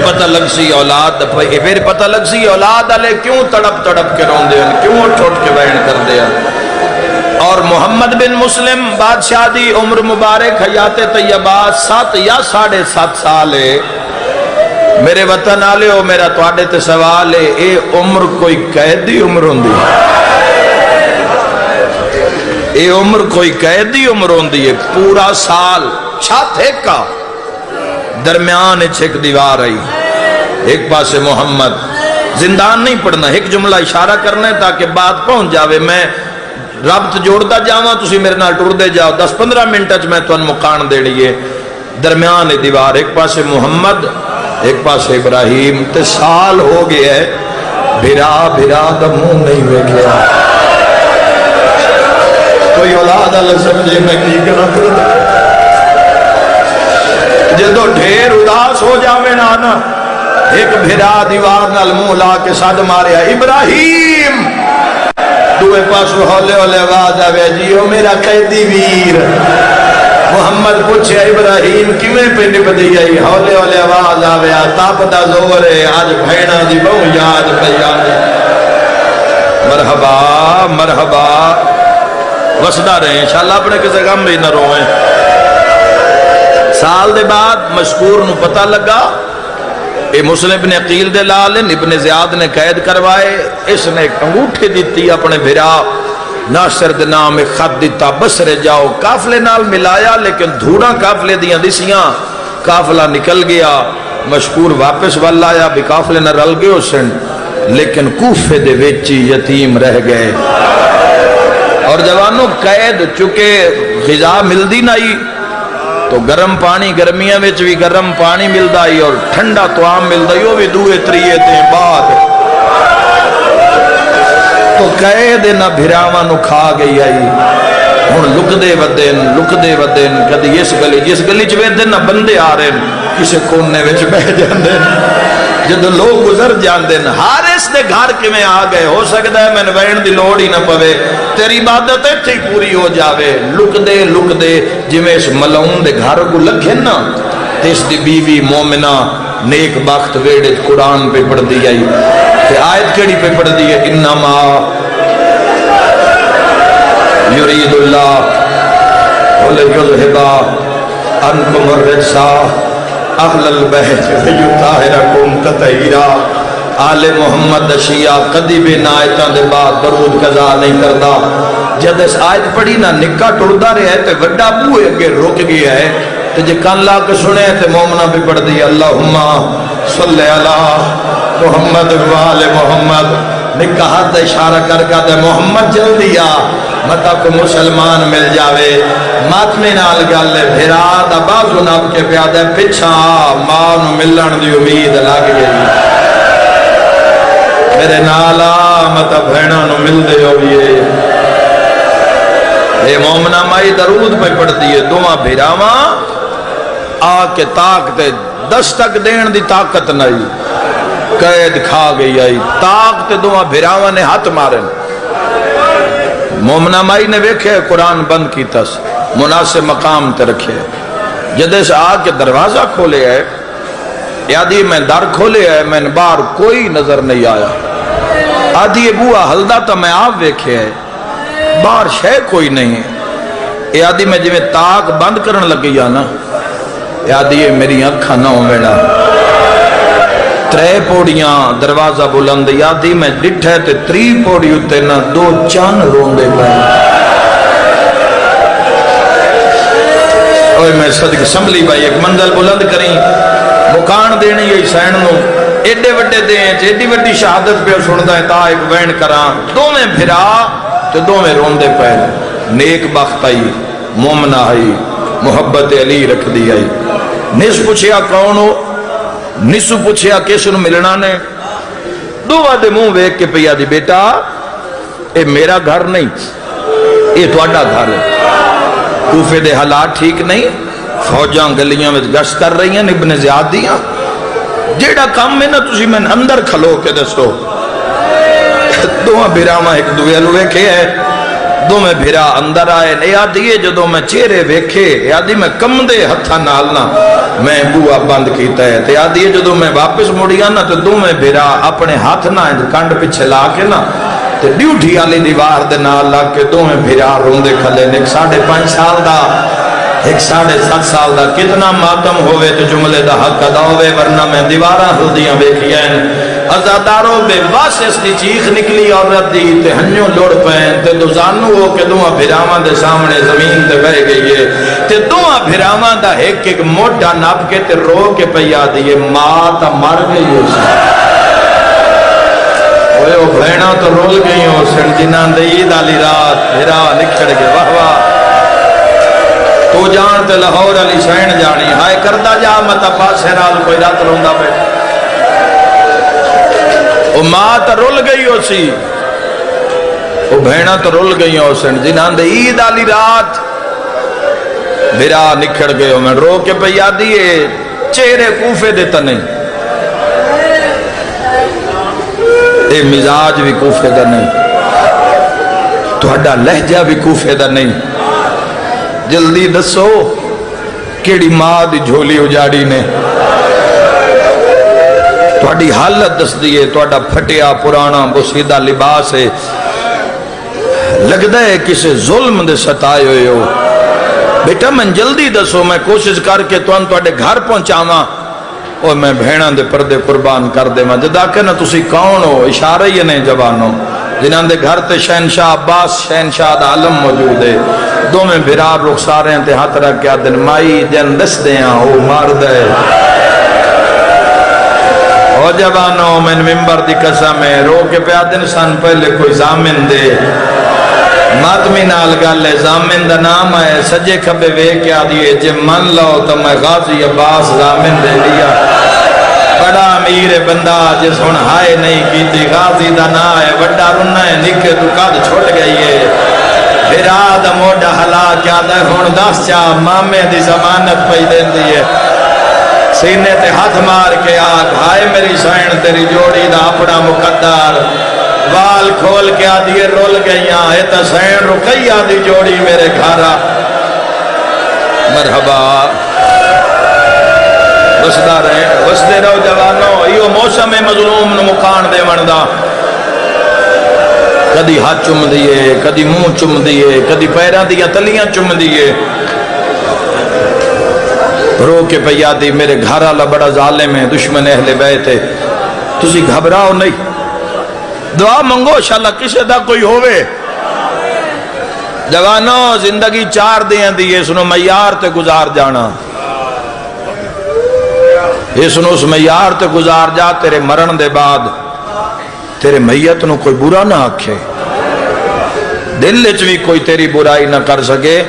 پتہ لگ سی اولاد پھر پتہ لگ سی اولاد والے کیوں تڑپ تڑپ کے روندے ہیں، کیوں اٹھ اٹھ کے بیان کردے ہیں۔ اور محمد بن مسلم بادشاہ دی عمر مبارک حیات طیبہ 7 یا 7.5 سال ہے۔ میرے وطن آلے ہو، میرا تواڈے تے سوال ہے، اے عمر کوئی قید دی عمر ہوندی ہے؟ اے عمر کوئی قید دی عمر ہوندی ہے؟ پورا سال چھت ایک کا، درمیان ایک دیوار آئی، ایک پاسے محمد، زندان نہیں پڑھنا، ایک جملہ اشارہ کرنا ہے تاکہ بات پہنچ جاوے، میں ربط جوڑتا جاواں، تسی میرے نال ٹر دے جاؤ، 10-15 منٹ میں تو مکان دے لیے۔ درمیان دیوار، ایک پاسے محمد ایک پاسے ابراہیم، تے سال ہو گیا ہے، بھرا بھرا دا منہ نہیں ویکھیا۔ کوئی اولاد اللہ سمجھے میں کی کرنا، جدو ڈھیر اداس ہو جاوے نا، ایک بھرا دیوار نال منہ لا کے سد ماریا، ابراہیم، دوے پاسو ہولے ہولے آواز آوے، جیو میرا قیدی ویر۔ محمد پوچھے ابراہیم کیویں پہ نبدی آئی، ہولے ہولے آواز آوے، تاپ دا زور ہے، آج بھیڑا دی بہو یاد پیانے۔ مرحبا مرحبا، وسدا رہے انشاءاللہ، اپنے کسے غم بھی نہ روئیں۔ سال دے بعد مشکور نو پتہ لگا، اے مسلم ابن عقیل دے لال ابن زیاد نے قید کروائے، اس نے ایک انگوٹھی دیتی اپنے بھرا ناصر دے نام ایک خط دیتا، بسرے جاؤ، قافلے نال ملایا لیکن دھوڑا قافلے دیاں دسیاں، قافلہ نکل گیا، مشکور واپس والا آیا بھی قافلے نہ رل گئے اسن، لیکن کوفے دے ویچی یتیم رہ گئے۔ اور جوانوں قید چکے غذا ملدی نہیں، تو گرم پانی گرمیاں وچ بھی گرم پانی ملدا ہی اور ٹھنڈا طعام ملدا ہی، وہ بھی دوئے تریے تے بعد تو قید نہ بھراواں نو کھا گئی آئی۔ ہن لکدے ودن کدی اس گلی جس گلی چ ویندن نہ بندے آ رہے کسے کونے وچ بیٹھ جاندے، جدو لوگ گزر جاندے، حارث دے گھر کیویں آ گئے، ہو سکدا ہے مینوں وین دی لوڑ ہی نہ پوے، تیری عبادت ایتھے ہی پوری ہو جاوے۔ لکدے جویں اس ملعون دے گھر کو لکھے نا، تے اس دی بیوی مومنہ نیک بخت ویڑے قرآن پہ پڑھ دی آئی، تے آیت کیڑی پہ پڑھ دی ہے، انما یرید اللہ ولیذھب عنکم الرجس اہل البیت ویطہرکم تطہیرا۔ آل محمد شیعہ کدی بھی آیتاں دے بعد درود قضا نہیں کردا، جد اس آیت پڑھی نا نکا ٹردا رہا ہے تے وڈا بوئے اگے رک گیا ہے، تے جے کان لا کے سنے تے مومنہ بھی پڑھ دی اللہم صلی علی محمد وآل محمد، نکاح تے اشارہ کر کے تے محمد جلدی آ متا کو مسلمان مل جاوے۔ ماتمے نال گل بھرا دا بازو ناب کے پیادہ پچھا ماں نو ملن دی امید لگ گئی، میرے نالا متا بھینا نو مل دے ہوئیے۔ اے مومنہ مائی درود پہ پڑھ دیئے، دوہاں بھراواں آ کے طاق تے دستک دین دی طاقت نہیں، قید کھا گئی آئی، طاق تے دوہاں بھراواں نے ہاتھ مارن۔ مومنہ مائی نے ویکھے قرآن بند کی تس، مناسب مقام تے رکھے، جدے سے آ کے دروازہ کھولے ہے، یادی میں در کھولے ہے، میں باہر کوئی نظر نہیں آیا، آدھی بوہ ہلدا تا میں آپ ویکھے ہے، باہر شے کوئی نہیں ہے، یادی میں جو میں تاک بند کرن لگی یا نا، یادی ہے میری اکھا نہ ہو میڈا، 3 پوڑیاں دروازہ بلند، یادی میں ڈٹھے تے 3 پوڑی ہوتے نا 2 چان روندے پہ، اوہ میں صدق سنبھلی بھائی ایک منزل بلند کریں، مکان دینے یہ سین نو ایڈے وڈے دیں، ایڈی وڈی شہادت پہ سندا ہے تا ایک وین کران، دو میں بھرا تو دو میں روندے پہ، نیک بخت آئی، مومنہ آئی، محبت علی رکھ دی آئی۔ نس پوچھیا کون ہو، نسو پوچھیا کیسے نو ملنا نے، دو وعدے منہ ویک کے پیا دی بیٹا اے میرا گھر نہیں، اے تواڈا گھر ہے، کوفے دے حالات ٹھیک نہیں، فوجاں گلیاں میں گشت کر رہی ہیں، ابن زیاد دیاں، جیڑا کام میں نا تسی میں اندر کھلو کے دسو، دوہاں بیراما ایک دوے لوے کے ہے، دوویں بھرا اندر آئے اے آدھی جدو میں چہرے ویکھے اے آدھی میں کمدے ہتھا نالنا میں بوا بند کیتا ہے تے آدھی جدو میں واپس مڑیا نا تو دوویں بھرا اپنے ہاتھ نہ کنڈ پیچھے لا کے نا تے ڈیوٹھی والی دیوار دے نال لا کے دوویں بھرا روندے کھلے نے 5.5 سال دا 7.5 سال دا کتنا ماتم ہوئے تو جملے دا حق ادا ہوئے ورنہ میں دیواراں ہلدیاں ویکھیاں ازاداروں بے واسس دی چیخ نکلی عورت دی تے ہنیوں لوڑ پین تے دوزانو ہو کے دوہاں بھراواں دے سامنے زمین تے بہ گئی ہے تے دوہاں بھراواں دا ایک موٹا ناپ کے تے رو کے پیا دیئے ماں تا مر گئی ہو سن اوے او بھینا تو رول گئی ہو سن جنان دے عید علی رات بھرا نکھڑ گئے واہ واہ تو جان تے لاہور علی شہن جانی ہائے کردہ جا متا پاسے نال کوئی رات روندہ بیٹھ وہ ماں تا رول گئی ہو سی وہ بھینا تا رول گئی ہو سن جنہاں دے عید آلی رات بھرا نکھڑ گئے ہو میں رو کے پہ یادیے چہرے کوفے دیتا نہیں اے مزاج بھی کوفے دا نہیں توڑا لہجہ بھی کوفے دا نہیں جلدی دسو کیڑی ماں دی جھولی اجاڑی نے توڑی حالت دس دیئے توڑا پھٹیا پرانا بسیدہ لباس ہے لگتا ہے کسے ظلم دے ستائے ہوئے ہو بیٹا من جلدی دسو میں کوشش کر کے توڑے گھر پہنچا ماں اور میں بھیڑاں دے پردے قربان کر دے ماں جدا کہ نا تسی کون ہو اشارہ ہی نہیں جوانو جنہاں دے گھر تے شہنشاہ عباس شہنشاہ دا عالم موجود ہے دو میں بھرار رخسارے ہیں تے ہاتھ رکھ کیا دن مائی جن دس دے ہاں او مار دے او جوانو من ممبر دی قسم ہے رو کے پہ آدن سن پہلے کوئی زامن دے ماتمی نال گالے زامن دا نام ہے سجے کھبے وے کیا دیئے جے من لو تو میں غازی عباس زامن دے لیا بڑا امیر بندہ جس ہن ہائے نہیں کی تھی غازی دا نا ہے بڑا رنہ ہے نکھے تو قد چھوٹ گئی ہے بھراد موڑا حلا کیا دے ہن دس چاہ مامے دی زمانت پہ دین دیئے سینے تے ہاتھ مار کے آگ ہائے میری سائن تیری جوڑی دا اپنا مقدر وال کھول کے آدھیے رول گئیاں ہے تا سائن رکھئی آدھی جوڑی میرے گھارا مرحبا وسدہ رہے وسدے رہو جوانو ایو موسم مظلوم نو مکان دے وندہ کدی ہاتھ چم دیئے کدی منہ چم دیئے کدی پیرہ دیا تلیاں چم دیئے رو کے پیادی میرے گھر والا بڑا ظالم ہے دشمن اہل بیت ہے تسی گھبراؤ نہیں دعا منگو انشاءاللہ کسے دا کوئی ہوئے جوانو زندگی 4 دیاں دیئے سنو معیار تے گزار جانا یہ سنو اس معیار تے گزار جا تیرے مرن دے بعد تیرے میت نو کوئی برا نہ آکھے دل لچ بھی کوئی تیری برائی نہ کر سکے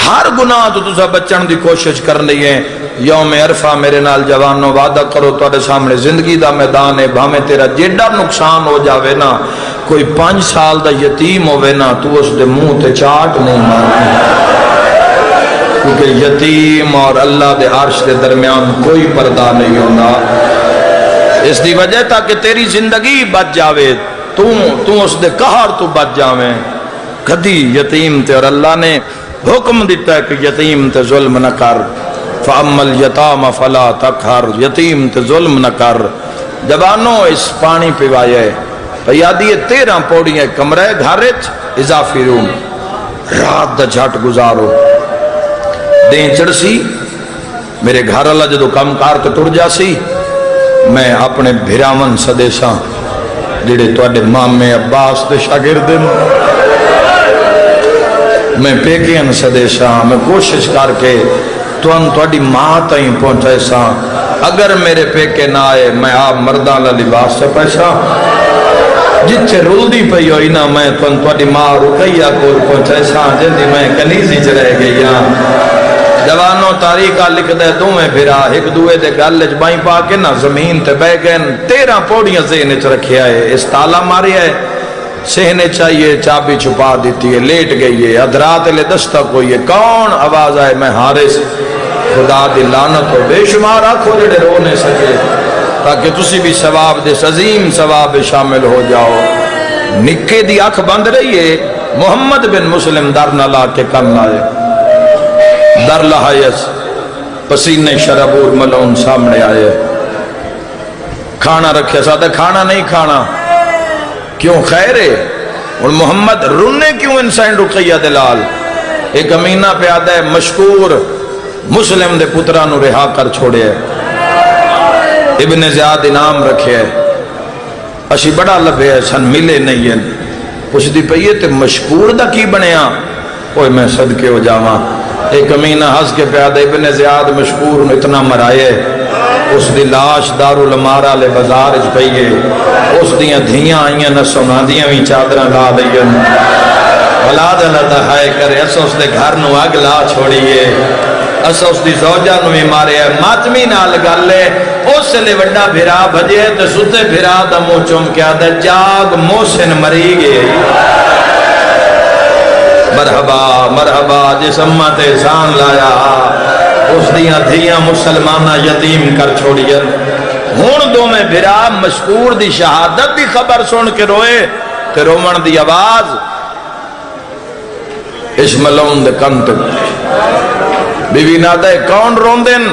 ہر گناہ تو تسا بچن دی کوشش کر رہی ہے یوم عرفہ میرے نال جوانوں وعدہ کرو تواڈے سامنے زندگی دا میدان ہے بھامے تیرا جیڑا نقصان ہو جاوے نا کوئی 5 سال دا یتیم ہوئے نا تو اس دے منہ تے چاٹ نہیں مارتی کیونکہ یتیم اور اللہ دے عرش دے درمیان کوئی پردہ نہیں ہونا اس دی وجہ تاکہ تیری زندگی بچ جاوے تو اس دے قہر تو بچ جاوے کدی یتیم تے اور اللہ نے حکم دیتا ہے کہ یتیم تے ظلم نہ کر فَأَمَّا الْيَتَامَ فَلَا تَقْهَرْ یتیم تے ظلم نہ کر جوانوں اس پانی پیوائے پیادی 13 پوڑیاں کمرے گھارت اضافی روم رات دا جھٹ گزارو دیں چڑسی میرے گھر اللہ جدو کم کار تے ٹر جاسی میں اپنے بھراون سدیساں جڑے توڑے مامے عباس دے شاگردن میں پیکین سدیساں میں کوشش کر کے توڑی ماں تائیں پہنچے ساں اگر میرے پیکے نہ آئے میں آپ مردان لباس سے پیسا جتھے رول دی پئی ہوئی نا میں توڑی ماں رکیہ کو پہنچے ساں جلدی میں کنیزی چلے گئی جوانوں تاریخہ لکھ دے دو میں بھرا ایک دوئے دے گلج بائیں پا کے نا زمین تے بے گئن 13 پوڑیاں زینے چ رکھیا ہے اس تالا ماری ہے سہنے چاہیے چابی چھپا دیتی ہے لیٹ گئی ہے ادرات لے دستک ہوئی ہے کون آواز آئے میں حارث خدا دی لعنت ہو بے شمار آنکھوں جڑے رونے سکے تاکہ تسی بھی ثواب دے عظیم ثواب شامل ہو جاؤ نکے دی آنکھ بند رہی ہے محمد بن مسلم در نہ لا کے کن آئے، در لہائیس پسینے شرابور ملون سامنے آئے، کھانا رکھے ساتھ کھانا نہیں کھانا، کیوں خیر ہے؟ اور محمد رونے کیوں انسان رقیہ دلال؟ ایک امینہ پیادہ ہے مشکور مسلم دے پترانو رہا کر چھوڑے ہے، ابن زیاد انعام رکھے ہے، اسی بڑا لبے ہے سن ملے نہیں ہے، پوچھ دی پئیے تے مشکور دا کی بنیا؟ کوئی میں صدقے ہو جاواں، ایک امینہ ہس کے پیادہ ابن زیاد مشکور نے اتنا مرائے، اس دی لاش دارالمارا لے بازار اچ پئیے، اس دیاں دھیاں آئیاں نہ سنا دیاں بھی چادرہ لا دئیاں، اولاد اللہ دہائے کرے، اسا اس دے گھر نو آگ لا چھوڑیے، اسا اس دی زوجہ نو بھی مارے ہے، ماتمی نال گالے، اس لے وڈا بھرا بھجے تے ستے بھرا دا منہ چوم کیا دے جاگ محسن مری گئے، مرحبا مرحبا جس امت احسان لایا، اس دیاں دھیاں مسلمانہ یتیم کر چھوڑیاں، ہون دو میں بھرا مشکور دی شہادت دی خبر سن کے روئے تے رومن دی آواز اس ملون دے کنت بی بی نادے کون روندن؟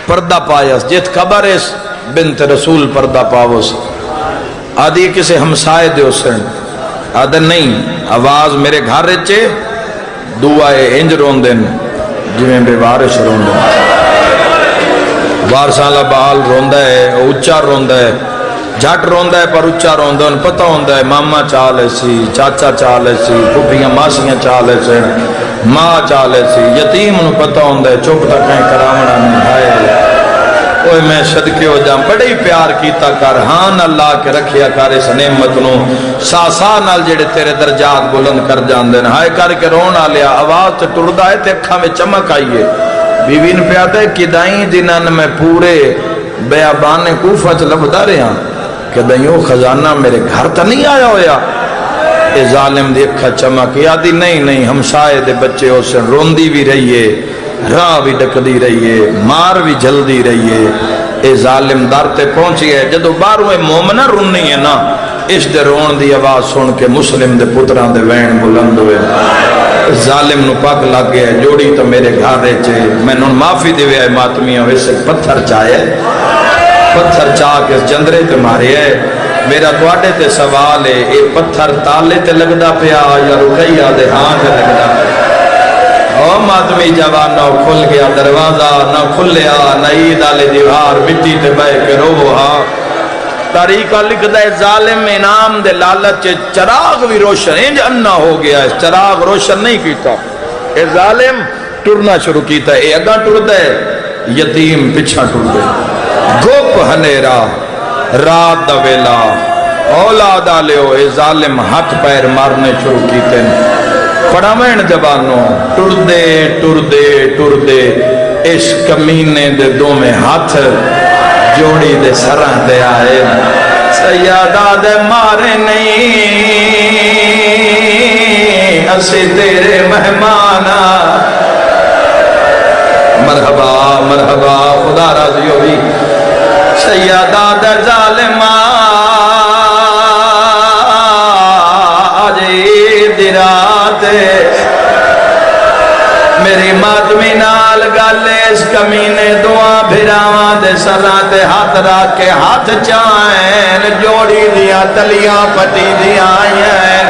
پردہ پایس جت خبر اس بنت رسول پردہ پاوس، آدھی کسے ہمسائے دے اسن، آدھے نہیں آواز میرے گھر رچے دعائے انج روندن جویں بے وارش روندن، وارسالہ بال روندہ ہے اچھا روندہ ہے، جھٹ روندہ ہے پر اچھا روندہ ہے، پتہ ہوندہ ہے ماما چالے سی، چاچا چالے سی، پھوپیاں ماسیاں چالے سی، ماں چالے سی، یتیم نو پتہ ہوندہ ہے چپ تک کہیں کرامنا نہیں ہے، اوہ میں صدقے ہو جاؤں بڑی پیار کیتا کر، ہاں اللہ کے رکھیا کر اس نعمت نو، ساسا نال جڑے تیرے درجات بلند کر جان دین، ہائے کر کے رونا لیا، آواز تے ٹردہ ہے تے اکھا میں چمک آئیے، بیوین پیادہ ہے کہ دائیں دنان میں پورے بیابان کوفہ چلب دارے ہاں کہ دائیوں خزانہ میرے گھر تا نہیں آیا ہویا، اے ظالم دی اکھا چمک یادی نہیں ہمسائے دے بچے ہو سے روندی بھی رہیے، راہ بھی ڈک دی رہیے، مار بھی جل دی رہیے، اے ظالم دار تے پہنچی ہے، جدو باروے مومنہ رونی ہے نا، اس دے رون دی آواز سن کے مسلم دے پتران دے وین بلند ہوئے، ظالم نو پاک لگ گیا ہے، جوڑی تو میرے گھر رہے میں نون معافی دے ہوئے ماتمیاں ویسے پتھر چاہے، پتھر چاہ کے جندرے تے مارے ہے، میرا دوڑے تے سوال ہے، اے پتھر تالے تے لگدا پیا یا رکھیا دے ہاں تے لگدا پیا، او ماتمی جوان نہ کھل گیا دروازہ نہ کھلیا نہ عید آلے دیوار مٹی تے بے کے رو ہاں، تاریخہ لکھ دے ظالم انعام دے لالچ چراغ بھی روشن انج انہ ہو گیا ہے، چراغ روشن نہیں کیتا، اے ظالم ٹرنا شروع کیتا ہے، اے اگاں ٹر دے یتیم پچھا ٹر دے، گوپ ہنیرا رات دا ویلا اولاد آلے ہو، اے ظالم ہاتھ پیر مارنے شروع کیتے ہیں، پڑھامین جبانوں ٹر دے اس کمینے دے دو میں ہاتھ جوڑی دے سرہ دے آئے، سیادہ دے مارے نہیں اسے تیرے مہمانا، مرحبا مرحبا خدا راضی ہوئی، سیادہ دے ظالمہ آجی دیراتے، میری ماتمی نال گالے اس کمینے دعا بھراواں دے سران دے ہاتھ راک کے ہاتھ چاہیں، جوڑی دیا تلیاں پٹی دیا آئیں،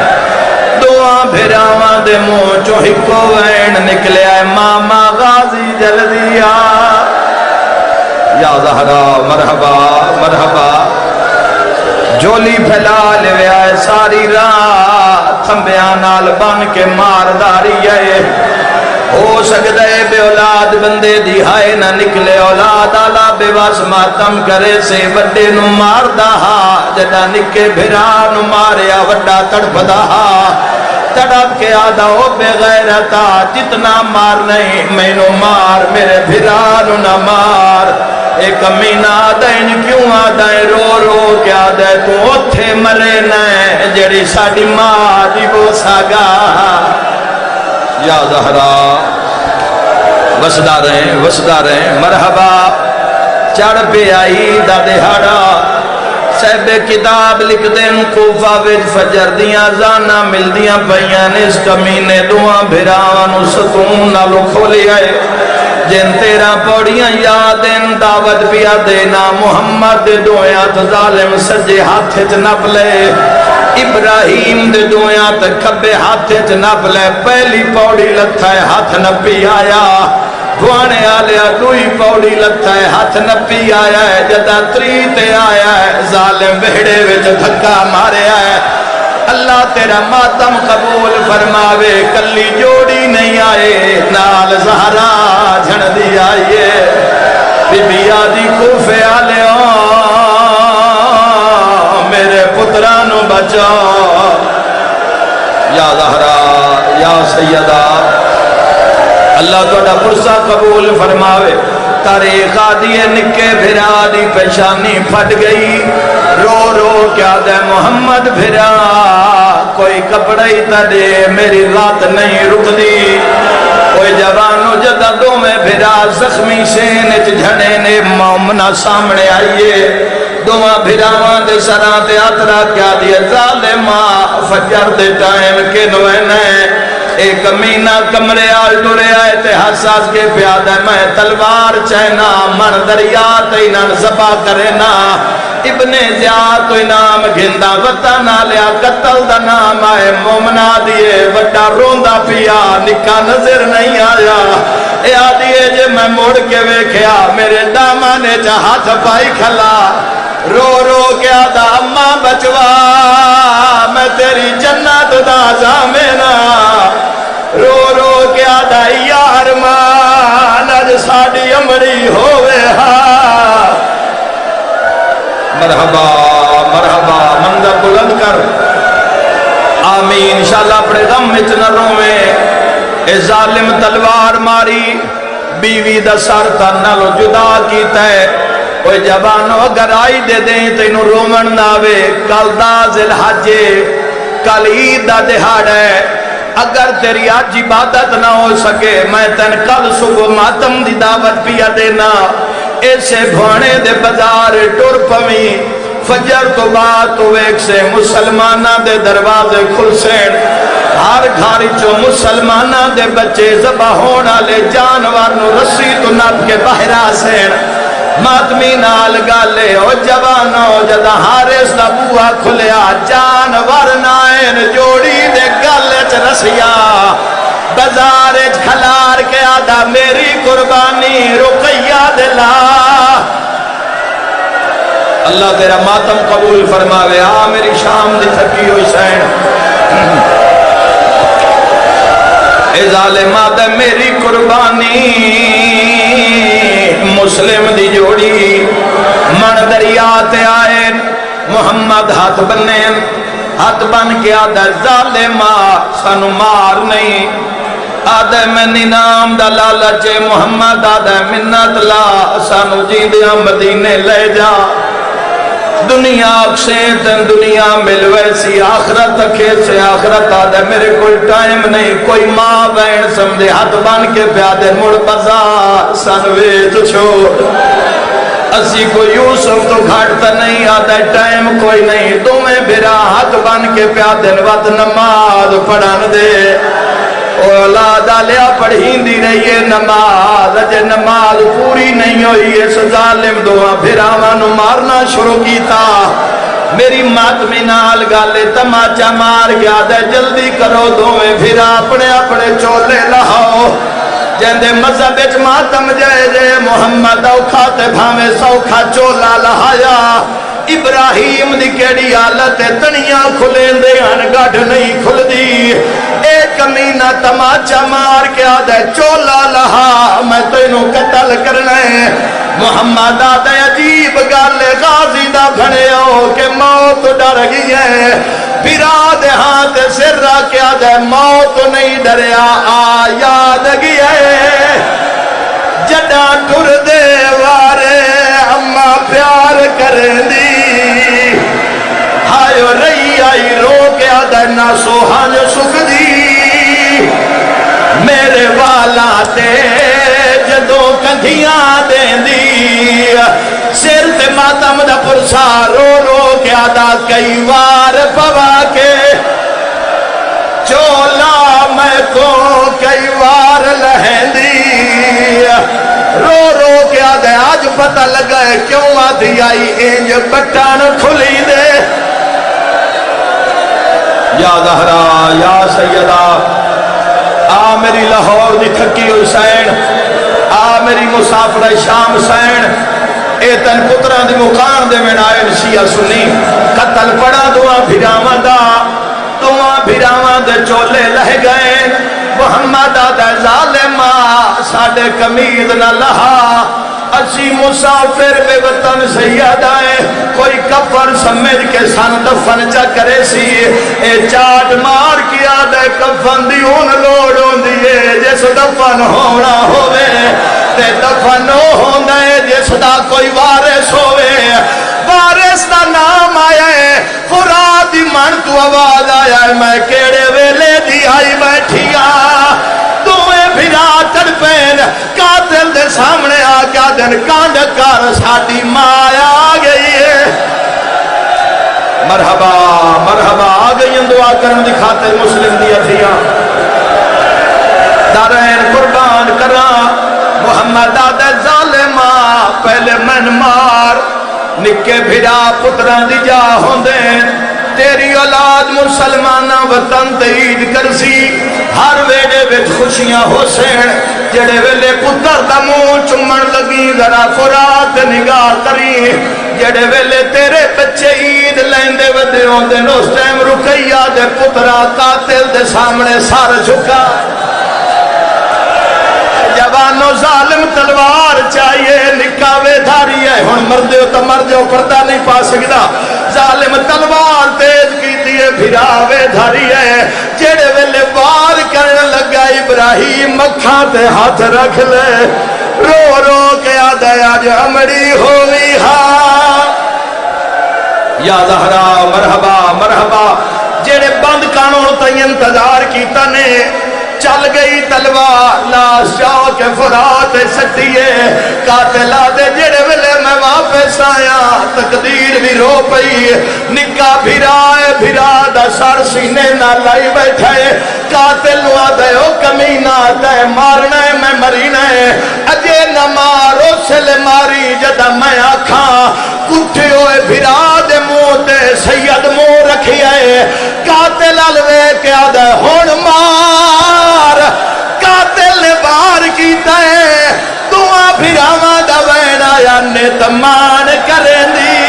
دعا بھراواں دے منہ چو ہکو وین نکلے آئے، ماما غازی جل دیا، یا زہرا مرحبا مرحبا، جولی پھیلا لے آئے ساری رات، تھمبیاں نال بن کے مار داری ہے، ہو سکتا ہے بے اولاد بندے دی ہائے نہ نکلے، اولاد آلہ بے واس ماتم کرے سے بڑے نو مار دہا، جڑا نکے بھرا نو ماریا وڈا تڑپ دہا، تڑپ کے آدھا ہو بے غیرتا، جتنا مار نہیں میں نو مار، میرے بھرا نو نہ مار، ایک امینہ آدھائن کیوں آدھائن رو رو کیا آدھائن تو اتھے مرے نائیں جڑی ساڑی ماں دی وہ ساگا، یا زہرا وسدہ رہیں مرحبا، چڑھ پہ آئی دا دہاڑا، صاحب کتاب لکھ دین کوفہ وچ فجر دیاں اذاناں ملدیاں پیاں نے اس کمینے دوواں بھراواں نو ستون نالو کھولیا ہے جن 13 پوڑیاں یادیں دعوت پیا دینا محمد دے دویاں تو ظالم سجے ہاتھ چ نپ لے ابراہیم دے دویاں تے کھبے ہاتھ چ نپ لے پہلی پوڑی لتھا ہے ہاتھ نپی آیا دوانے آلیا دوئی پوڑی لتھا ہے ہاتھ نپی آیا ہے جدا تریتے آیا ہے ظالم بہڑے وچ دھکا مارے آیا ہے اللہ تیرا ماتم قبول فرماوے کلی جوڑی نہیں آئے نال زہرا جھڑ دی آئیے بی بی آدھی کوفے آلے میرے پترانو بچا یا زہرا یا سیدہ اللہ توڑا پرسہ قبول فرماوے تاریخ آدھی نکے بھرا دی پیشانی پھٹ گئی رو رو کیا دے محمد بھرا کوئی کپڑائی تڑے میری رات نہیں رک دی کوئی جوانو جدہ دو میں بھرا زخمی شینچ جھڑے نے مومنہ سامنے آئیے دوہاں بھراوان دے سران دے آترا کیا دیا ظالمہ فجر دے ٹائم کے نوینے ایک امینہ کمرے آل ٹورے آئے تے حساس کے پیادہ میں تلوار چہنا من دریات انہاں زبا کرنا ابن زیاد تو انام گھندہ وطنہ لیا قتل دا نام آئے مومنہ دیئے وڈا روندہ پیا نکا نظر نہیں آیا اے آدھیے جے میں موڑ کے ویکھیا میرے دامانے جا ہاتھ پائی کھلا رو رو کیا دا اماں بچوا میں تیری جنت دا زامینا رو رو کیا دا یار مان اج ساڑی امری ہوئے ہاں مرحبا مرحبا منظر بلند کر آمین انشاءاللہ اپنے غم اتنا رویں اے ظالم تلوار ماری بیوی دا سر تنالو جدا کیتا ہے کوئی جبانو اگر آئی دے دیں تو انہوں رومن ناوے کل دا ذوالحج کل عید دا دہاڑ ہے اگر تیری آج عبادت نہ ہو سکے میں تن کل صبح ماتم دی دعوت پیا دینا ایسے بھونے دے بازار ٹور پویں فجر تو بعد تو ایک سے مسلمانہ دے دروازے کھل سین ہر گھاری چو مسلمانہ دے بچے زبا ہونا لے جانور نو رسی تو نب کے بہرا سین ماتمی نال گالے او جوانو جدہ حارس دا بوہا کھلیا جانور نائن جوڑی دے گالے چ رسیا بازار کھلار کے آدھا میری قربانی رقیہ دلا اللہ تیرا ماتم قبول فرماوے آ میری شام دی تھکی ہوئی سین اے ظالمہ دے میری قربانی مسلم دی جوڑی من دریات آئے محمد ہاتھ بننے ہاتھ بن کے آدھے ظالمہ سانو مار نہیں آدھے میں نام دا لالچے محمد آدھے منت لا سانو جیندیاں مدینے لے جا دنیا اکشیتن دنیا ملوے سی آخرت اکھے سے آخرت آدھے میرے کوئی ٹائم نہیں کوئی ماں بین سمجھے ہاتھ بان کے پیادے مڑ بزار سنویج چھوڑ اسی کو یوسف تو گھاٹتا نہیں آدھے ٹائم کوئی نہیں تمہیں بھرا ہاتھ بان کے پیادے وقت نماز پڑھان دے اولادہ لیا پڑھین دی رہی ہے نماز اجے نماز پوری نہیں ہوئی ہے ظالم دعا پھر آوانو مارنا شروع کیتا میری ماتمی نال گالے تماچا مار گیا دے جلدی کرو دوئے پھر اپنے اپنے چولے لہاؤ جندے مذہب اچ ماتم جائے دے محمد اوکھا تے بھامے سوکھا چولا لہایا ابراہیم دی کیڑی حالت تنیاں کھلیں دے انگڑ نہیں کھل دی ایک کمینہ تماچا مار کے آدھے چولا لہا میں تو انہوں قتل کرنے محمد آدھے عجیب گالے غازی دا بھڑے ہو کہ موت ڈر گئی ہے پھرا دے ہاتھ سر را کے آدھے موت نہیں ڈریا یاد گئی ہے جڑا ٹر دے وارے اما پیار کریں دی ہائیو رئی آئی رو کے آدھے نہ سوہان سکھ دی میرے والا تے جدوں کندھیاں دیں دی سر تے ماتم دا پرسا رو رو کئی بار پوا کے چولا میں کو کئی بار لہندی رو رو کے آدھے آج پتہ لگا ہے کیوں آدھی آئی انج بٹان کھلی دے یا زہرا یا سیدہ آ میری لاہور دی تھکی ہوئی سین آ میری مسافر شام سین اے تن پتران دی مقام دے میں نائن شیعہ سنی قتل پڑا دعا بھیراواں دا دعا بھیراواں دے چولے لہ گئے محمد آدھا ظالمہ ساڑے کمید نہ لہا اسی مسافر بے وطن سید آئے کوئی کفر سمجھ کے سن دفن چا کرے سی اے چاٹ مار کیا دے کفن دی ان لوڑوں دیئے جس دفن ہونا ہوئے تے دفن ہونا ہے جس دا کوئی وارث ہوئے وارث دا نام آیا ہے فرات دی من تو آواز آیا ہے میں کیڑے ویلے دی آئی بیٹھیا تمہیں بھیرا تڑ پین قاتل دے سامنے آگیا دن کانڈ کر ساڑی مایا آگئی ہے مرحبا مرحبا آگئی ہیں دعا کرن دی خاطر مسلم دیا تھیا دارین قربان کران محمد آدھے ظالمہ پہلے من مار نکے بھیرا پتران دی جا ہوندے تیری اولاد مسلمانہ وطن تئید کرسی ہر ویڑے وچ خوشیاں حسین جڑے ویلے پتر دا منہ چمن لگی ذرا فرات نگاہ کری جڑے ویلے تیرے بچے عید لیندے ودے ہوندے اس ٹائم رکیہ دے پترا قاتل دے سامنے سار جھکا جوانو ظالم تلوار چاہیے نکاوے دھاری ہے ہن مردے ہو تو مر جاؤ پردہ نہیں پا سکتا ظالم تلوار تیز کی دیئے بھراوے دھاری ہے جڑے ویلے وار کرن لگا ابراہیم مکھاں تے ہاتھ رکھ لے رو رو کے آدھا آج ہمڑی ہوئی ہاں یا زہرا مرحبا مرحبا جڑے بند قانون تے انتظار کیتا نے چل گئی تلوار لاش جاؤ کے فرات سٹیے قاتلہ دے جڑے ویلے میں واپس آیا تقدیر بھی رو پئی نکا بھیرائے بھیرا دا سر سینے نہ لائی بیٹھے قاتل ہوا دے او کمینہ دے مارنا ہے میں مرینا ہے اجے نہ مارو سل ماری جدہ میں آکھاں کٹھے ہوئے بھیرا دے موتے سید مو رکھی ہے قاتل الوے کیا دے ہون مار قاتل نے بار کیتا ہے دعا بھیراواں دا وینا یا نتمان کریں دی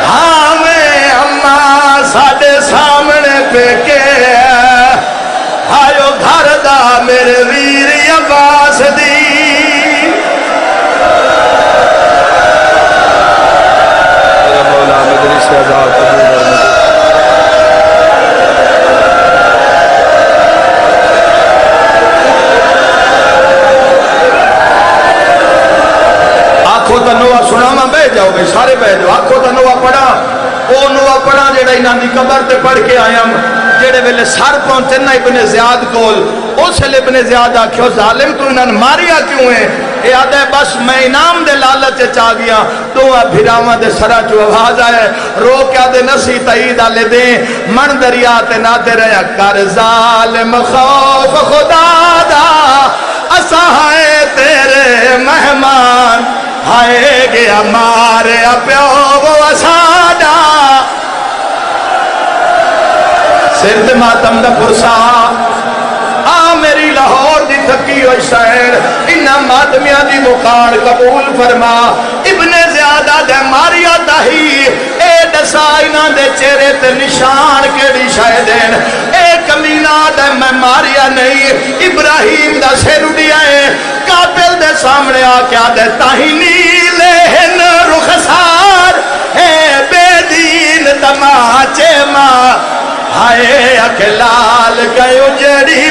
ہاں میں اماں ساڑے سامنے پہ کے آئیو گھر دا میرے ویر عباس دی میرا مولا مدری سے عذاب قبول آنکھوں تا نوہ سنا میں بے جاؤ گے سارے بے جاؤ آنکھوں تا نوہ پڑھا او نوہ پڑھا جیڑا انہاں دی قبر تے پڑھ کے آیا جیڑے ویلے سر پہنچے نا ابن زیاد کول اس لئے ابن زیاد آکھو ظالم تو انہاں ماریا کیوں ہے اے آدھے بس میں انعام دے لالچ چاہ گیا تو بھیراواں دے سرا چو آواز آئے رو کیا دے نسی تائید آلے دے من دریات ناتے رہا کر ظالم خوف خدا دا اسائے تیرے مہمان ہائے گیا مارے پیو وہ اساڑا سرد ماتم دا پرسا آ میری لاہور دی تھکی ہوئی شہر انہا ماتمیاں دی مقار قبول فرما ابن زیادہ دے ماریا تاہی اے دسائنہ دے چہرے تے نشان کیڑی شاہدین اے کمینہ دے میں ماریا نہیں ابراہیم دا سر اڑیا ہے قاتل دے سامنے آکیا دے تاہی نیلے ہن رخسار اے بے دین تماچے ماں ہائے اکلال گئے اجڑی